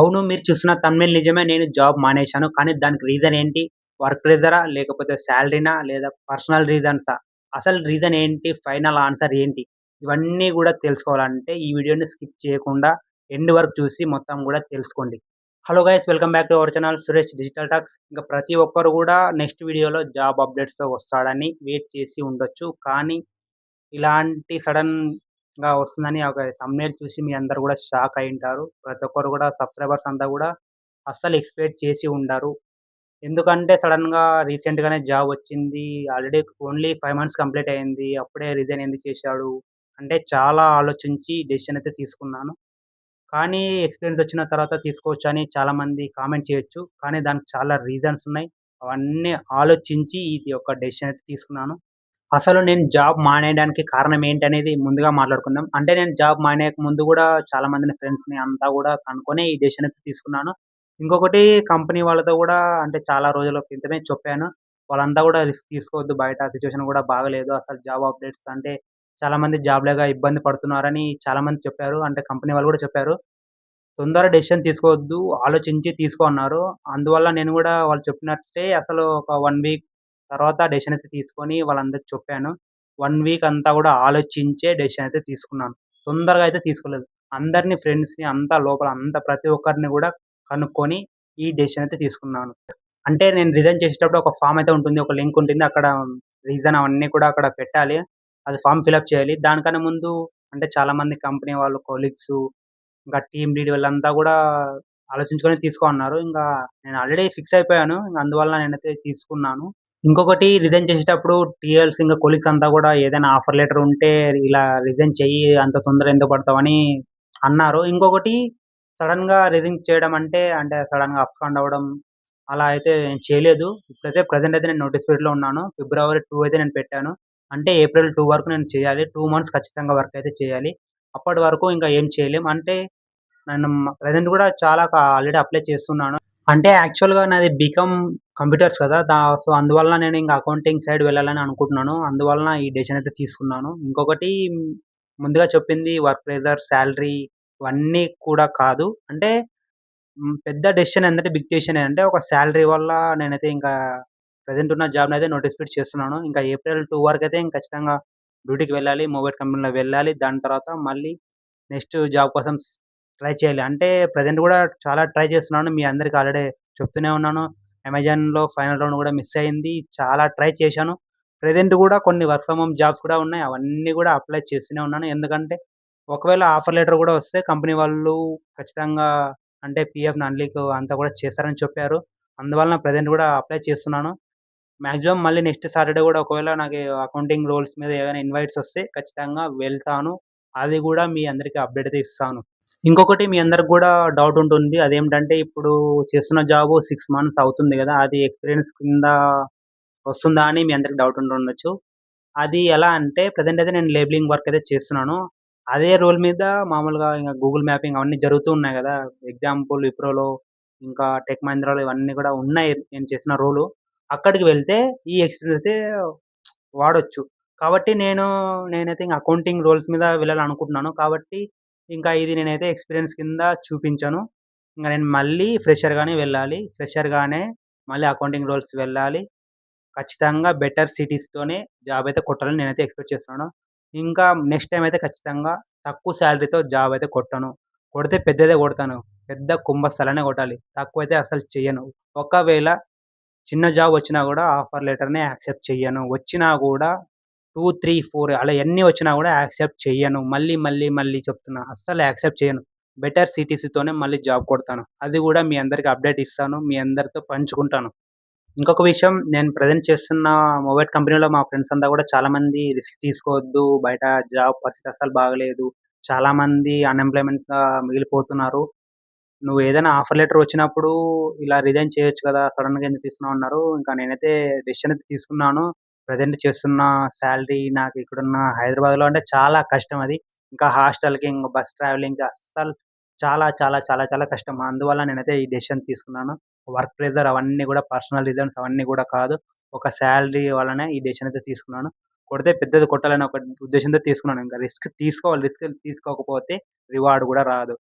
అవును. మీరు చూస్తున్న థంబ్‌నెయిల్ నిజమే. నేను జాబ్ మానేశాను. కానీ దానికి రీజన్ ఏంటి? వర్క్ ప్రెషరా? లేకపోతే సాలరీనా? లేదా పర్సనల్ రీజన్సా? అసలు రీజన్ ఏంటి? ఫైనల్ ఆన్సర్ ఏంటి? ఇవన్నీ గూడా తెలుసుకోవాలంటే ఈ వీడియోని స్కిప్ చేయకుండా ఎండ్ వరకు చూసి మొత్తం గూడా తెలుసుకోండి. Hello guys! Welcome back to our channel Suresh digital talks. ఇంక ప్రతి ఒక్కరు గూడా నెక్స్ట్ వీడియోలో జాబ్ అప్డేట్స్‌తో వస్తాడని వెయిట్ చేసి ఉండొచ్చు. కానీ ఇలాంటి సడెన్‌గా వస్తుందని ఒక థంబ్‌నెయిల్ చూసి మీ అందరూ గూడా షాక్ అయ్యుంటారు. ప్రతి ఒక్కరు గూడా సబ్‌స్క్రైబర్స్ అంతా గూడా అస్సలు ఎక్స్‌పెక్ట్ చేసి ఉండరు. ఎందుకంటే సడెన్‌గా రీసెంట్‌గానే జాబ్ వచ్చింది. ఆల్రెడీ ఓన్లీ 5 మంత్స్ కంప్లీట్ అయింది. అప్పుడే రిజైన్ ఎందుకు చేశాడు? అంటే చాలా ఆలోచించి డెసిషన్ అయితే తీసుకున్నాను. కానీ ఎక్స్‌పీరియన్స్ వచ్చిన తర్వాత తీసుకోవచ్చని చాలామంది కామెంట్ చేయొచ్చు. కానీ దానికి చాలా రీజన్స్ ఉన్నాయి. అవన్నీ ఆలోచించి ఇది ఒక డెసిషన్ అయితే తీసుకున్నాను. అసలు నేను జాబ్ మానేయడానికి కారణం ఏంటనేది ముందుగా మాట్లాడుకుందాం. అంటే నేను జాబ్ మానేయక ముందు గూడా చాలా మందిని ఫ్రెండ్స్‌ని అంతా గూడా కనుక్కొని ఈ డెసిషన్ అయితే తీసుకున్నాను. ఇంకొకటి కంపెనీ వాళ్ళతో గూడా అంటే చాలా రోజుల క్రితమే చెప్పాను. వాళ్ళంతా గూడా రిస్క్ తీసుకోవద్దు. బయట సిట్యుయేషన్ గూడా బాగాలేదు. అసలు జాబ్ అప్డేట్స్ అంటే చాలామంది జాబ్ లేక ఇబ్బంది పడుతున్నారని చాలామంది చెప్పారు. అంటే కంపెనీ వాళ్ళు గూడా చెప్పారు. తొందర డెసిషన్ తీసుకోవద్దు. ఆలోచించి తీసుకో అన్నారు. అందువల్ల నేను గూడా వాళ్ళు చెప్పినట్టే అసలు ఒక 1 వీక్ తర్వాత డెసిషన్ అయితే తీసుకొని వాళ్ళందరికి చెప్పాను. 1 వీక్ అంతా గూడా ఆలోచించే డెసిషన్ అయితే తీసుకున్నాను. తొందరగా అయితే తీసుకోలేదు. అందరిని ఫ్రెండ్స్‌ని అంతా లోపల ప్రతి ఒక్కరిని గూడా కనుక్కొని ఈ డెసిషన్ అయితే తీసుకున్నాను. అంటే నేను రిజైన్ చేసేటప్పుడు ఒక ఫార్మ్ అయితే ఉంటుంది. ఒక లింక్ ఉంటుంది. అక్కడ రీజన్ అవన్నీ కూడా అక్కడ పెట్టాలి. అది ఫార్మ్ ఫిలప్ చేయాలి. దానికన్నా ముందు అంటే చాలామంది కంపెనీ వాళ్ళు కొలీగ్సు ఇంకా టీమ్ లీడ్ వీళ్ళంతా గూడా ఆలోచించుకొని తీసుకో అన్నారు. ఇంకా నేను ఆల్రెడీ ఫిక్స్ అయిపోయాను. ఇంక అందువల్ల నేనైతే తీసుకున్నాను. ఇంకొకటి రిజైన్ చేసేటప్పుడు టీఎల్స్ ఇంకా కొలీగ్స్ అంతా గూడా ఏదైనా ఆఫర్ లెటర్ ఉంటే ఇలా రిజైన్ చెయ్యి అంత తొందర ఎందుకు పడతావని అన్నారు. ఇంకొకటి సడెన్‌గా రిజైన్ చేయడం అంటే సడెన్‌గా అబ్స్కాండ్ అవ్వడం అలా అయితే నేను చేయలేదు. ఇప్పుడైతే ప్రెజెంట్ అయితే నేను నోటీస్ పీరియడ్‌లో ఉన్నాను. ఫిబ్రవరి 2 అయితే నేను పెట్టాను. అంటే ఏప్రిల్ 2 వరకు నేను చేయాలి. 2 మంత్స్ ఖచ్చితంగా వర్క్ అయితే చేయాలి. అప్పటి వరకు ఇంకా ఏం చేయలేం. అంటే నేను ప్రెజెంట్ గూడా చాలా ఆల్రెడీ అప్లై చేస్తున్నాను. అంటే యాక్చువల్‌గా నాది బీకామ్ కంప్యూటర్స్ కదా! సో, అందువలన నేను ఇంక అకౌంటింగ్ సైడ్ వెళ్ళాలని అనుకుంటున్నాను. అందువలన ఈ డెసిషన్ అయితే తీసుకున్నాను. ఇంకొకటి ముందుగా చెప్పింది వర్క్ ప్రెషర్, సాలరీ ఇవన్నీ కూడా కాదు. అంటే పెద్ద డెసిషన్ ఏందంటే బిగ్ డెసిషనే. అంటే ఒక సాలరీ వల్ల నేనైతే ఇంకా ప్రెజెంట్ ఉన్న జాబ్‌నైతే నోటీస్ పీరియడ్ చేస్తున్నాను. ఇంకా ఏప్రిల్ 2 వరకైతే ఖచ్చితంగా డ్యూటీకి వెళ్ళాలి. మొబైల్ కంపెనీలో వెళ్ళాలి. దాని తర్వాత మళ్ళీ నెక్స్ట్ జాబ్ కోసం ట్రై చేయాలి. అంటే ప్రెజెంట్ గూడా చాలా ట్రై చేస్తున్నాను. మీ అందరికి ఆల్రెడీ చెప్తూనే ఉన్నాను. అమెజాన్‌లో ఫైనల్ రౌండ్ గూడా మిస్ అయింది. చాలా ట్రై చేశాను. ప్రెజెంట్ గూడా కొన్ని వర్క్ ఫ్రమ్ హోమ్ జాబ్స్ కూడా ఉన్నాయి. అవన్నీ గూడా అప్లై చేస్తూనే ఉన్నాను. ఎందుకంటే ఒకవేళ ఆఫర్ లెటర్ గూడా వస్తే కంపెనీ వాళ్ళు ఖచ్చితంగా అంటే పీఎఫ్ నాన్ లీవ్ అంతా గూడా చేస్తారని చెప్పారు. అందువలన ప్రెజెంట్ గూడా అప్లై చేస్తున్నాను. మాక్సిమం మళ్ళీ నెక్స్ట్ సాటర్‌డే గూడా ఒకవేళ నాకు అకౌంటింగ్ రోల్స్ మీద ఏవైనా ఇన్వైట్స్ వస్తే ఖచ్చితంగా వెళ్తాను. అది గూడా మీ అందరికి అప్డేట్ అయితే ఇస్తాను. ఇంకొకటి మీ అందరికి గూడా డౌట్ ఉంటుంది. అదేంటంటే ఇప్పుడు చేస్తున్న జాబు 6 మంత్స్ అవుతుంది గదా! అది ఎక్స్‌పీరియన్స్ కింద వస్తుందా అని మీ అందరికి డౌట్ ఉండుండొచ్చు. అది ఎలా అంటే ప్రెజెంట్ అయితే నేను లేబెలింగ్ వర్క్ అయితే చేస్తున్నాను. అదే రోల్ మీద మామూలుగా ఇంగ గూగుల్ మ్యాపింగ్ అవన్నీ జరుగుతూ ఉన్నాయి గదా! ఎగ్జాంపుల్ విప్రోలో, ఇంకా టెక్ మహీంద్రాలో ఇవన్నీ గూడా ఉన్నాయి నేను చేసిన రోలు. అక్కడికి వెళ్తే ఈ ఎక్స్‌పీరియన్స్ అయితే వాడొచ్చు. కాబట్టి నేనైతే ఇంక అకౌంటింగ్ రోల్స్ మీద వెళ్ళాలనుకుంటున్నాను. కాబట్టి ఇంకా ఇది నేనైతే ఎక్స్‌పీరియన్స్ కింద చూపించను. ఇంక నేను మళ్ళీ ఫ్రెషర్‌గానే వెళ్ళాలి. ఫ్రెషర్‌గానే మళ్ళీ అకౌంటింగ్ రోల్స్ వెళ్ళాలి. ఖచ్చితంగా బెటర్ సిటీస్‌తోనే జాబ్ అయితే కొట్టాలని నేనైతే ఎక్స్‌పెక్ట్ చేస్తున్నాను. ఇంకా నెక్స్ట్ టైమ్ అయితే ఖచ్చితంగా తక్కువ సాలరీతో జాబ్ అయితే కొట్టను. కొడితే పెద్దదే కొడతాను. పెద్ద కుంభస్థలనే కొట్టాలి. తక్కువైతే అసలు చెయ్యను. ఒకవేళ చిన్న జాబ్ వచ్చినా గూడా ఆఫర్ లెటర్‌ని యాక్సెప్ట్ చెయ్యను. వచ్చినా గూడా 2, 3, 4 అలా ఎన్ని వచ్చినా గూడా యాక్సెప్ట్ చెయ్యను. మళ్ళీ చెప్తున్నా. అస్సలు యాక్సెప్ట్ చేయను. బెటర్ సీటీసీతోనే మళ్ళీ జాబ్ కొడతాను. అది గూడా మీ అందరికి అప్డేట్ ఇస్తాను. మీ అందరితో పంచుకుంటాను. ఇంకొక విషయం నేను ప్రెజెంట్ చేస్తున్న మొబైల్ కంపెనీలో మా ఫ్రెండ్స్ అంతా గూడా చాలామంది రిస్క్ తీసుకోవద్దు. బయట జాబ్ పరిస్థితి అస్సలు బాగలేదు. చాలామంది అన్‌ఎంప్లాయ్‌మెంట్‌గా మిగిలిపోతున్నారు. నువ్వేదైనా ఆఫర్ లెటర్ వచ్చినప్పుడు ఇలా రిజైన్ చేయొచ్చు కదా! సడెన్‌గా ఎందుకు తీసుకున్నావు అన్నారు. ఇంకా నేనైతే డెసిషన్ అయితే తీసుకున్నాను. ప్రెజెంట్ చేస్తున్న సాలరీ నాకు ఇక్కడున్న హైదరాబాద్‌లో అంటే చాలా కష్టం అది. ఇంకా హాస్టల్‌కి, ఇంక బస్ ట్రావెలింగ్‌కి అస్సలు చాలా కష్టం. అందువల్ల నేనైతే ఈ డెసిషన్ తీసుకున్నాను. వర్క్ ప్రెషర్ అవన్నీ గూడా పర్సనల్ రీజన్స్ అవన్నీ గూడా కాదు. ఒక సాలరీ వల్లనే ఈ డెసిషన్ అయితే తీసుకున్నాను. కొడితే పెద్దది కొట్టాలని ఒక ఉద్దేశంతో తీసుకున్నాను. ఇంకా రిస్క్ తీసుకోవాలి. రిస్క్ తీసుకోకపోతే రివార్డ్ గూడా రాదు.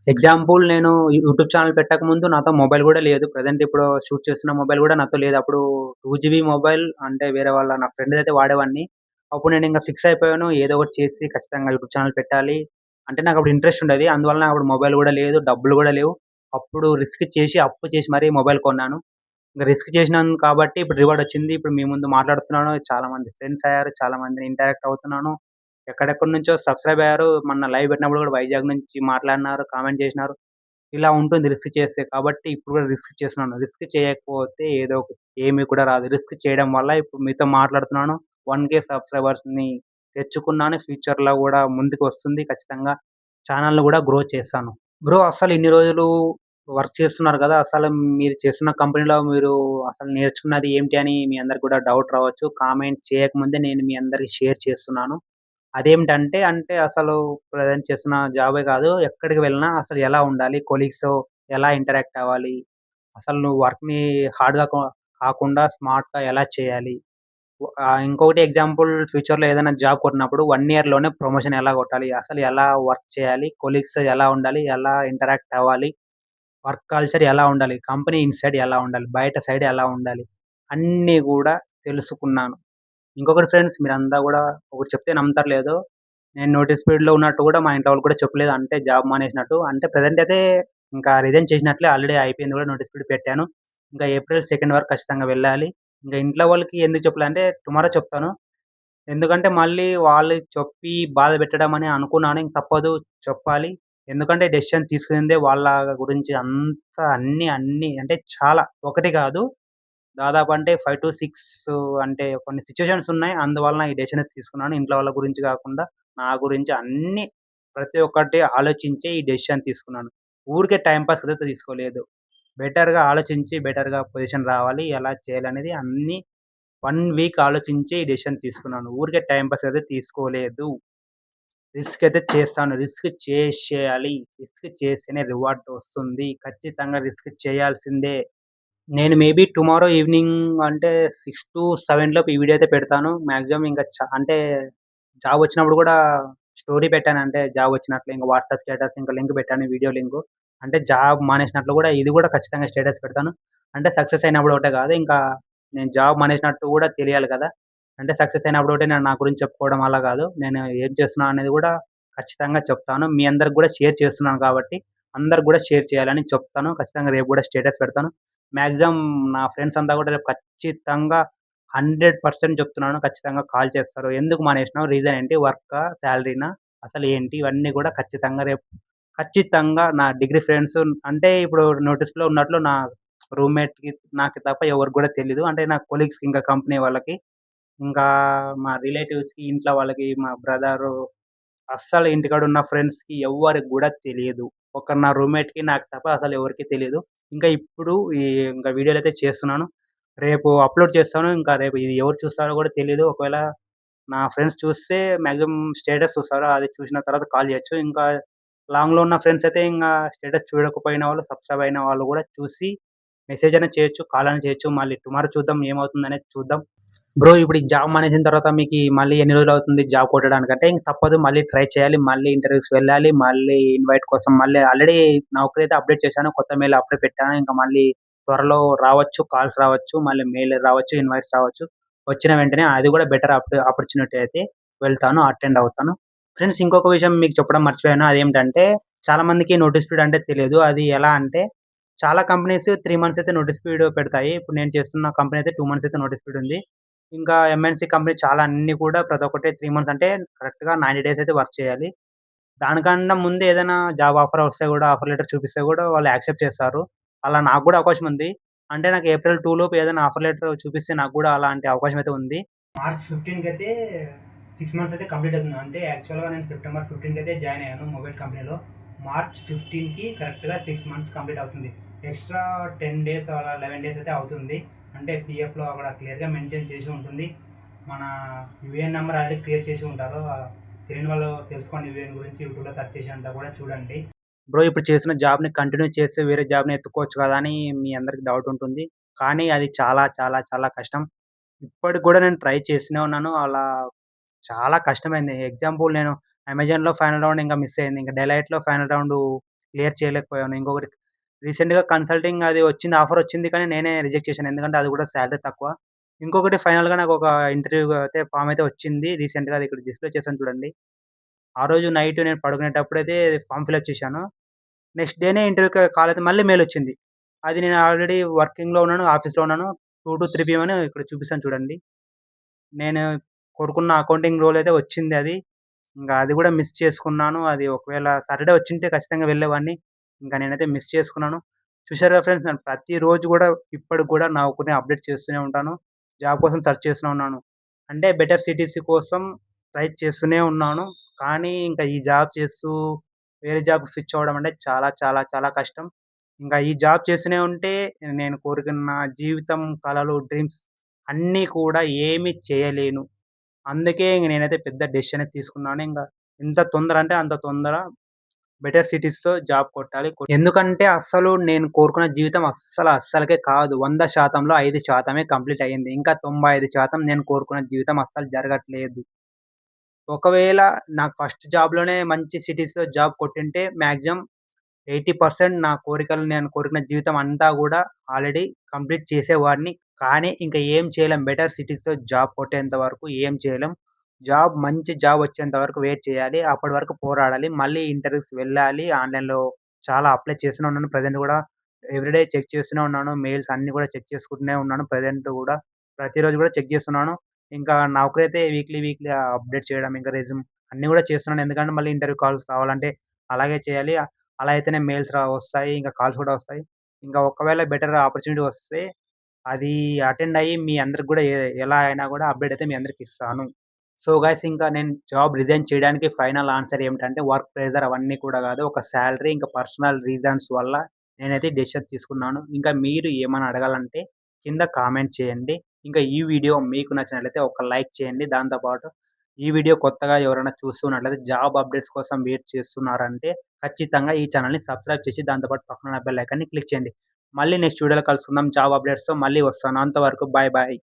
ఎగ్జాంపుల్ నేను యూట్యూబ్ ఛానెల్ పెట్టకముందు నాతో మొబైల్ గూడా లేదు. ప్రెజెంట్ ఇప్పుడు షూట్ చేస్తున్న మొబైల్ గూడా నాతో లేదు. అప్పుడు 2 జీబీ మొబైల్ అంటే వేరే వాళ్ళ నా ఫ్రెండ్‌దయితే వాడేవాడిని. అప్పుడు నేనింక ఫిక్స్ అయిపోయాను. ఏదో ఒకటి చేసి ఖచ్చితంగా యూట్యూబ్ ఛానెల్ పెట్టాలి. అంటే నాకప్పుడు ఇంట్రెస్ట్ ఉండేది. అందువలన అప్పుడు మొబైల్ గూడా లేదు. డబ్బులు గూడా లేవు. అప్పుడు రిస్క్ చేసి, అప్పు చేసి మరీ మొబైల్ కొన్నాను. ఇంక రిస్క్ చేసినాను కాబట్టి ఇప్పుడు రివార్డొచ్చింది. ఇప్పుడు మీ ముందు మాట్లాడుతున్నాను. చాలా మంది ఫ్రెండ్స్ అయ్యారు. చాలా మందిని ఇంటరాక్ట్ అవుతున్నాను. ఎక్కడెక్కడి నుంచో సబ్‌స్క్రైబ్ అయ్యారు. మొన్న లైవ్ పెట్టినప్పుడు గూడా వైజాగ్ నుంచి మాట్లాడినారు. కామెంట్ చేసినారు. ఇలా ఉంటుంది రిస్క్ చేస్తే. కాబట్టి ఇప్పుడు గూడా రిస్క్ చేస్తున్నాను. రిస్క్ చేయకపోతే ఏదో ఒకటి ఏమి కూడా రాదు. రిస్క్ చేయడం వల్ల ఇప్పుడు మీతో మాట్లాడుతున్నాను. 1,000 సబ్‌స్క్రైబర్స్‌ని తెచ్చుకున్నాను. ఫ్యూచర్‌లో గూడా ముందుకొస్తుంది ఖచ్చితంగా. ఛానెల్‌ని గూడా గ్రో చేస్తాను. బ్రో అసలు ఇన్ని రోజులు వర్క్ చేస్తున్నారు గదా! అసలు మీరు చేస్తున్న కంపెనీలో మీరు అసలు నేర్చుకున్నది ఏంటి అని మీ అందరికి కూడా డౌట్ రావచ్చు. కామెంట్ చేయకముందే నేను మీ అందరికి షేర్ చేస్తున్నాను. అదేమిటంటే, అసలు ప్రెజెంట్ చేస్తున్న జాబే కాదు. ఎక్కడికి వెళ్ళినా అసలు ఎలా ఉండాలి? కొలీగ్స్‌తో ఎలా ఇంటరాక్ట్ అవ్వాలి? అసలు నువ్వు వర్క్‌ని హార్డ్‌గా కాకుండా స్మార్ట్‌గా ఎలా చేయాలి? ఇంకొకటి ఎగ్జాంపుల్ ఫ్యూచర్‌లో ఏదైనా జాబ్ కొట్టినప్పుడు 1 ఇయర్‌లోనే ప్రమోషన్ ఎలా కొట్టాలి? అసలు ఎలా వర్క్ చేయాలి? కొలీగ్స్‌తో ఎలా ఉండాలి? ఎలా ఇంటరాక్ట్ అవ్వాలి? వర్క్ కల్చర్ ఎలా ఉండాలి? కంపెనీ ఇన్‌సైడ్ ఎలా ఉండాలి? బయట సైడ్ ఎలా ఉండాలి? అన్నీ గూడా తెలుసుకున్నాను. ఇంకొకటి ఫ్రెండ్స్ మీరంతా గూడా ఒకటి చెప్తే నమ్ముతారో లేదో, నేను నోటీస్ పీరియడ్‌లో ఉన్నట్టు గూడా మా ఇంట్లో వాళ్ళకి కూడా చెప్పలేదు. అంటే జాబ్ మానేసినట్టు. అంటే ప్రెజెంట్ అయితే ఇంకా రిజైన్ చేసినట్లే ఆల్రెడీ అయిపోయింది గూడా నోటీస్ పీరియడ్ పెట్టాను. ఇంకా ఏప్రిల్ 2 వరకు ఖచ్చితంగా వెళ్ళాలి. ఇంక ఇంట్లో వాళ్ళకి ఎందుకు చెప్పలే అంటే టుమారో చెప్తాను. ఎందుకంటే మళ్ళీ వాళ్ళు చెప్పి బాధ పెట్టడం అని అనుకున్నాను. ఇంక తప్పదు చెప్పాలి. ఎందుకంటే డెసిషన్ తీసుకుందే వాళ్ళ గురించి అంతా అన్నీ అంటే చాలా ఒకటి కాదు. దాదాపు అంటే 5-6 అంటే కొన్ని సిట్యుయేషన్స్ ఉన్నాయి. అందువలన ఈ డెసిషన్ అయితే తీసుకున్నాను. ఇంట్లో వాళ్ళ గురించి గాకుండా, నా గురించి అన్నీ ప్రతి ఒక్కటి ఆలోచించి ఈ డెసిషన్ తీసుకున్నాను. ఊరికే టైమ్ పాస్‌కయితే తీసుకోలేదు. బెటర్‌గా ఆలోచించి, బెటర్‌గా పొజిషన్ రావాలి. ఎలా చేయాలనేది అన్నీ 1 వీక్ ఆలోచించి ఈ డెసిషన్ తీసుకున్నాను. ఊరికే టైమ్ పాస్ అయితే తీసుకోలేదు. రిస్క్ అయితే చేస్తాను. రిస్క్ చేసేయాలి. రిస్క్ చేస్తేనే రివార్డ్ వస్తుంది. ఖచ్చితంగా రిస్క్ చేయాల్సిందే. నేను మేబీ టుమారో ఈవినింగ్ అంటే 6-7 లోపు ఈ వీడియో అయితే పెడతాను. మాక్సిమం ఇంకా అంటే జాబొచ్చినప్పుడు గూడా స్టోరీ పెట్టాను. అంటే జాబొచ్చినట్లు ఇంక వాట్సాప్ స్టేటస్ ఇంకా లింక్ పెట్టాను వీడియో లింకు. అంటే జాబ్ మానేసినట్లు గూడా ఇది గూడా ఖచ్చితంగా స్టేటస్ పెడతాను. అంటే సక్సెస్ అయినప్పుడు ఒకటే గాదు. ఇంకా నేను జాబ్ మానేసినట్టు గూడా తెలియాలి కదా! అంటే సక్సెస్ అయినప్పుడు ఒకటే నేను నా గురించి చెప్పుకోవడం అలా గాదు. నేను ఏం చేస్తున్నా అనేది గూడా ఖచ్చితంగా చెప్తాను. మీ అందరికి గూడా షేర్ చేస్తున్నాను కాబట్టి అందరికి గూడా షేర్ చేయాలని చెప్తాను. ఖచ్చితంగా రేపు గూడా స్టేటస్ పెడతాను. మాక్సిమం నా ఫ్రెండ్స్ అంతా గూడా రేపు ఖచ్చితంగా 100% చెప్తున్నాను. ఖచ్చితంగా కాల్ చేస్తారు. ఎందుకు మానేసినావు? రీజన్ ఏంటి? వర్కా? సాలరీనా? అసలేంటి? ఇవన్నీ గూడా ఖచ్చితంగా రేపు ఖచ్చితంగా నా డిగ్రీ ఫ్రెండ్స్ అంటే ఇప్పుడు నోటీస్‌లో ఉన్నట్లు నా రూమ్‌మేట్‌కి నాకు తప్ప ఎవరికి గూడా తెలీదు. అంటే నా కొలీగ్స్‌కి ఇంకా కంపెనీ వాళ్ళకి, ఇంకా మా రిలేటివ్స్‌కి, ఇంట్లో వాళ్ళకి, మా బ్రదరు అస్సలు ఇంటికాడున్న ఫ్రెండ్స్‌కి ఎవ్వరికి గూడా తెలీదు. ఒక నా రూమ్‌మేట్‌కి నాకు తప్ప అసలు ఎవరికీ తెలీదు. ఇంకా ఇప్పుడు ఇంకా వీడియోలయితే చేస్తున్నాను. రేపు అప్‌లోడ్ చేస్తాను. ఇంకా రేపు ఇది ఎవరు చూస్తారో గూడా తెలీదు. ఒకవేళ నా ఫ్రెండ్స్ చూస్తే మాక్సిమం స్టేటస్ చూస్తారు. అది చూసిన తర్వాత కాల్ జేయొచ్చు. ఇంకా లాంగ్‌లో ఉన్న ఫ్రెండ్స్ అయితే ఇంగా స్టేటస్ చూడకపోయిన వాళ్ళు, సబ్‌స్క్రైబ్ అయిన వాళ్ళు గూడా చూసి మెసేజ్ అయినా చేయొచ్చు. కాల్ అయినా చేయొచ్చు. మళ్ళీ టుమారో చూద్దాం ఏమవుతుందనేది చూద్దాం. బ్రో ఇప్పుడు ఈ జాబ్ మానేసిన తర్వాత మీకీ మళ్ళీ ఎన్ని రోజులవుతుంది జాబ్ కొట్టడానికంటే ఇంక తప్పదు మళ్ళీ ట్రై చేయాలి. మళ్ళీ ఇంటర్వ్యూస్‌కి వెళ్ళాలి. మళ్ళీ ఇన్‌వైట్ కోసం మళ్ళీ ఆల్రెడీ నౌకరీ అప్డేట్ చేశాను. కొత్త మెయిల్ అప్పుడే పెట్టాను. ఇంక మళ్ళీ త్వరలో రావచ్చు. కాల్స్ రావచ్చు. మళ్ళీ మెయిల్ రావచ్చు. ఇన్‌వైట్స్ రావచ్చు. వచ్చిన వెంటనే అది గూడా బెటర్ ఆపర్చునిటీ అయితే వెళ్తాను. అటెండ్ అవుతాను. ఫ్రెండ్స్ ఇంకొక విషయం మీకు చెప్పడం మర్చిపోయాను. అదేమిటంటే చాలా మందికి నోటీస్ పీరియడ్ అంటే తెలియదు. అది ఎలా అంటే చాలా కంపెనీస్ 3 మంత్స్ అయితే నోటీస్ పీరియడ్ పెడతాయి. ఇప్పుడు నేను చేస్తున్న కంపెనీ అయితే 2 మంత్స్ అయితే నోటీస్ పీరియడ్ ఉంది. ఇంకా ఎంఎన్‌సీ కంపెనీ చాలా అన్నీ కూడా ప్రతి ఒక్కటి 3 మంత్స్ అంటే కరెక్ట్‌గా 90 డేస్ అయితే వర్క్ చేయాలి. దానికన్నా ముందు ఏదైనా జాబ్ ఆఫర్ వస్తే గూడా ఆఫర్ లెటర్ చూపిస్తే గూడా వాళ్ళు యాక్సెప్ట్ చేస్తారు. అలా నాకు గూడా అవకాశం ఉంది. అంటే నాకు ఏప్రిల్ 2 లోపు ఏదైనా ఆఫర్ లెటర్ చూపిస్తే నాకు గూడా అలాంటి అవకాశం అయితే ఉంది. మార్చ్ 15కి అయితే 6 మంత్స్ అయితే కంప్లీట్ అవుతుంది. అంటే యాక్చువల్‌గా నేను సెప్టెంబర్ 15కి అయితే జాయిన్ అయ్యాను మొబైల్ కంపెనీలో. మార్చ్ 15కి కరెక్ట్‌గా 6 మంత్స్ కంప్లీట్ అవుతుంది. ఎక్స్‌ట్రా 10 డేస్ అలా 11 డేస్ అయితే అవుతుంది. అంటే పీఎఫ్‌లో అక్కడ క్లియర్‌గా మెన్షన్ చేసి ఉంటుంది. మన యూఏఎన్ నంబర్ ఆల్రెడీ క్రియేట్ చేసి ఉంటారు. తెలియని వాళ్ళు తెలుసుకోండి యూఏఎన్ గురించి యూట్యూబ్‌లో సెర్చ్ చేసి అంతా కూడా చూడండి. బ్రో ఇప్పుడు చేస్తున్న జాబ్‌ని కంటిన్యూ చేస్తే వేరే జాబ్‌ని ఎత్తుకోవచ్చు కదా! అని మీ అందరికి డౌట్ ఉంటుంది. కానీ అది చాలా కష్టం. ఇప్పటికి గూడా నేను ట్రై చేస్తూనే ఉన్నాను. అలా చాలా కష్టమైంది. ఎగ్జాంపుల్ నేను అమెజాన్‌లో ఫైనల్ రౌండ్ ఇంక మిస్ అయింది. ఇంక డెలాయిట్‌లో ఫైనల్ రౌండు క్లియర్ చేయలేకపోయాను. ఇంకొకటి రీసెంట్‌గా కన్సల్టింగ్ అది వచ్చింది. ఆఫర్ వచ్చింది. కానీ నేనే రిజెక్ట్ చేశాను. ఎందుకంటే అది కూడా సాలరీ తక్కువ. ఇంకొకటి ఫైనల్‌గా నాకొక ఇంటర్వ్యూ అయితే ఫార్మ్ అయితే వచ్చింది. రీసెంట్‌గా అది ఇక్కడ డిస్‌ప్లే చేశాను చూడండి. ఆ రోజు నైట్ నేను పడుకునేటప్పుడైతే ఫార్మ్ ఫిలప్ చేశాను. నెక్స్ట్ డేనే ఇంటర్వ్యూకి కాల్ అయితే మళ్ళీ మెయిలొచ్చింది. అది నేను ఆల్రెడీ వర్కింగ్‌లో ఉన్నాను. ఆఫీస్‌లో ఉన్నాను. 2-3 పీఎం అని ఇక్కడ చూపిస్తాను చూడండి. నేను కోరుకున్న అకౌంటింగ్ రోల్ అయితే వచ్చింది అది. ఇంకా అది కూడా మిస్ చేసుకున్నాను. అది ఒకవేళ సాటర్‌డే వచ్చుంటే ఖచ్చితంగా వెళ్ళేవాడిని. ఇంకా నేనైతే మిస్ చేసుకున్నాను. చూసారుగా ఫ్రెండ్స్ నేను ప్రతిరోజు గూడా ఇప్పటికి గూడా నా ఒకరిని అప్డేట్ చేస్తూనే ఉంటాను. జాబ్ కోసం సెర్చ్ చేస్తూనే ఉన్నాను. అంటే బెటర్ సిటీస్ కోసం ట్రై చేస్తూనే ఉన్నాను. కానీ ఇంకా ఈ జాబ్ చేస్తూ వేరే జాబ్‌కి స్విచ్ అవ్వడం అంటే చాలా చాలా చాలా కష్టం. ఇంకా ఈ జాబ్ చేస్తూనే ఉంటే నేను కోరుకున్న జీవితం, కలలు, డ్రీమ్స్ అన్నీ కూడా ఏమి చేయలేను. అందుకే ఇంక నేనైతే పెద్ద డెసిషనే తీసుకున్నాను. ఎంత తొందర అంటే అంత తొందర బెటర్ సిటీస్‌తో జాబ్ కొట్టాలి. ఎందుకంటే అస్సలు నేను కోరుకున్న జీవితం అస్సలకే కాదు. 100%లో 5% కంప్లీట్ అయింది. ఇంకా 95% నేను కోరుకున్న జీవితం అస్సలు జరగట్లేదు. ఒకవేళ నాకు ఫస్ట్ జాబ్‌లోనే మంచి సిటీస్‌లో జాబ్ కొట్టింటే మాక్సిమం 80% నా కోరికలు నేను కోరుకున్న జీవితం అంతా గూడా ఆల్రెడీ కంప్లీట్ చేసేవాడిని. కానీ ఇంక ఏం చేయలేం. బెటర్ సిటీస్‌లో జాబ్ కొట్టేంత వరకు ఏం చేయలేం. మంచి జాబ్ వచ్చేంత వరకు వెయిట్ చేయాలి. అప్పటి వరకు పోరాడాలి. మళ్ళీ ఇంటర్వ్యూస్ వెళ్ళాలి. ఆన్‌లైన్‌లో చాలా అప్లై చేస్తూనే ఉన్నాను. ప్రెజెంట్ గూడా ఎవ్రీడే చెక్ చేస్తూనే ఉన్నాను. మెయిల్స్ అన్నీ గూడా చెక్ చేసుకుంటూనే ఉన్నాను. ప్రెజెంట్ గూడా ప్రతిరోజు గూడా చెక్ చేస్తున్నాను. ఇంకా నౌకరీ అయితే వీక్లీ అప్డేట్ చేయడం, ఇంకా రెజ్యూమ్ అన్నీ గూడా చేస్తున్నాను. ఎందుకంటే మళ్ళీ ఇంటర్వ్యూ కాల్స్ రావాలంటే అలాగే చేయాలి. అలా అయితేనే మెయిల్స్ వస్తాయి. ఇంకా కాల్స్ కూడా వస్తాయి. ఇంకా ఒకవేళ బెటర్ ఆపర్చునిటీ వస్తే అది అటెండ్ అయ్యి మీ అందరికి గూడా ఎలా అయినా గూడా అప్డేట్ అయితే మీ అందరికి ఇస్తాను. సో గైస్ ఇంకా నేను జాబ్ రిజైన్ చేయడానికి ఫైనల్ ఆన్సర్ ఏమిటంటే వర్క్ ప్రెషర్ అవన్నీ కూడా గాదు. ఒక సాలరీ ఇంకా పర్సనల్ రీజన్స్ వల్ల నేనైతే డెసిషన్ తీసుకున్నాను. ఇంకా మీరు ఏమైనా అడగాలంటే కింద కామెంట్ చేయండి. ఇంకా ఈ వీడియో మీకు నచ్చినట్లయితే ఒక లైక్ చేయండి. దాంతో పాటు ఈ వీడియో కొత్తగా ఎవరైనా చూస్తున్నట్లయితే జాబ్ అప్డేట్స్ కోసం వెయిట్ చేస్తున్నారంటే ఖచ్చితంగా ఈ ఛానెల్‌ని సబ్స్క్రైబ్ చేసి దాంతో పాటు పక్కన ఉన్న బెల్ ఐకాన్‌ని క్లిక్ చేయండి. మళ్ళీ నెక్స్ట్ వీడియోలో కలుసుకుందాం. జాబ్ అప్డేట్స్‌తో మళ్ళీ వస్తాను. అంతవరకు బాయ్ బాయ్.